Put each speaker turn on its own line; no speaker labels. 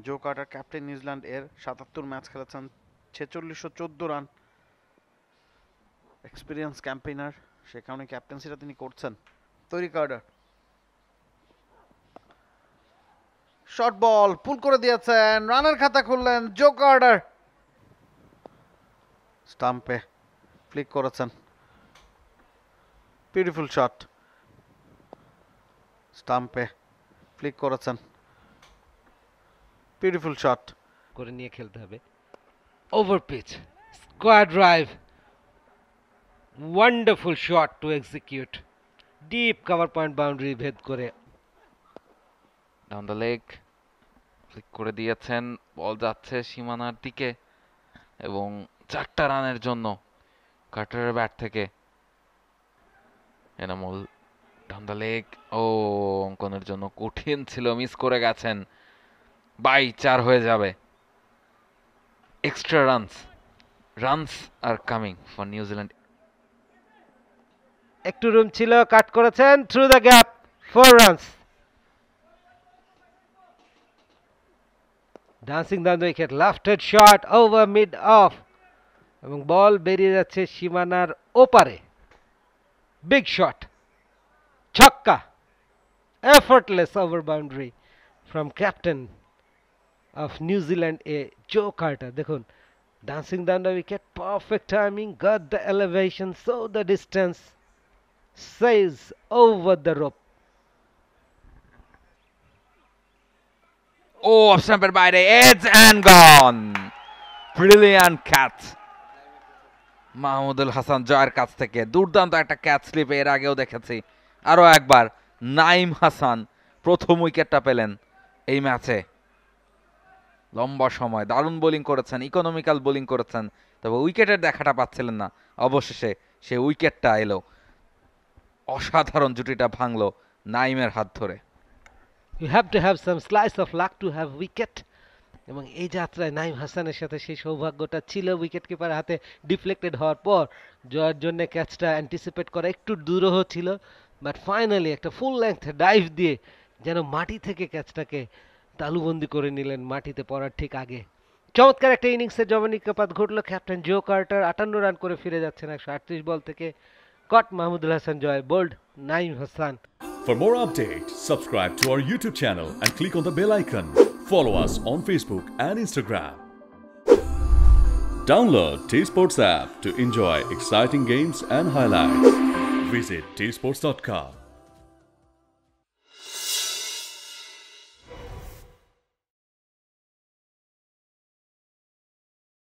জো Carter captain New Zealand এর ৭৭ match খেলেছেন, ৪৬১৪ run, experience campaigner, সে কারণে ক্যাপ্টেন্সিটা তিনি করছেন। তৈরি কার্টার, শর্ট বল পুল করে দিয়েছেন, রানের খাতা খুললেন জো কার্টার, স্টাম্পে ফ্লিক করেছেন, বিউটিফুল শট, স্টাম্পে ফ্লিক করেছেন, বিউটিফুল শট
করে নিয়ে খেলতে হবে। Over pitch, square drive, wonderful shot to execute, deep cover point boundary ভেদ করে
ডাউন দ্য লেগ ফ্লিক করে দিয়েছেন, বল যাচ্ছে সীমানার দিকে এবং 4টা রানের জন্য কার্টারের ব্যাট থেকে। এনামুল ডাউন দ্য লেগ, ও অঙ্কনের জন্য কঠিন ছিল, মিস করে গেছেন, বাই 4 হয়ে যাবে। Extra runs are coming for New Zealand.
একটু রুম ছিল, কাট করেছেন through the gap, 4 runs. Dancing down the wicket, lofted shot over mid off এবং বল বেরিয়ে যাচ্ছে সীমানার ওপারে। বিগ শট, ছক্কা, effortless over boundary from captain of New Zealand এ জো কার্টার। দেখুন, dancing down the wicket, perfect timing, got the elevation, so the distance, says over the rope.
ও off স্টাম্পের বাইরে, age and gone, brilliant catch Mahmudul Hasan জয়ের কাছ থেকে। দুর্দান্ত একটা ক্যাচ স্লিপ এর আগেও দেখেছি। আরো একবার নাইম হাসান প্রথম উইকেটটা পেলেন এই ম্যাচে। লম্বা সময় দারুণ বোলিং করেছেন, ইকোনমিক্যাল বোলিং করেছেন, তবে উইকেটের দেখাটা পাচ্ছিলেন না। অবশেষে সে উইকেটটা এলো, অসাধারণ জুটিটা ভাঙলো নাইমের হাত ধরে।
You have to have some slice of luck to have wicket. এবং এই যাত্রায় নাইম হাসানের সাথে সেই সৌভাগ্যটা ছিল, উইকেট কিপার হাতে ডিফ্লেক্টেড হওয়ার পর জয়ের জন্য ক্যাচটা অ্যান্টিসিপেট করা একটু দুরূহ ছিল, বাট ফাইনালি একটা ফুল লেন্থ ডাইভ দিয়ে যেন মাটি থেকে ক্যাচটাকে তালুবন্দি করে নিলেন মাটিতে পড়ার ঠিক আগে। চমৎকার একটা ইনিংসের যবনিকাপাত ঘটলো। ক্যাপ্টেন জো কার্টার 58 রান করে ফিরে যাচ্ছেন 138 বল থেকে। Caught Mahmudul Hasan Joy, bowled Naim Hasan.
For more updates, subscribe to our YouTube channel and click on the bell icon. Follow us on Facebook and Instagram. Download T-Sports app to enjoy exciting games and highlights. Visit tsports.com.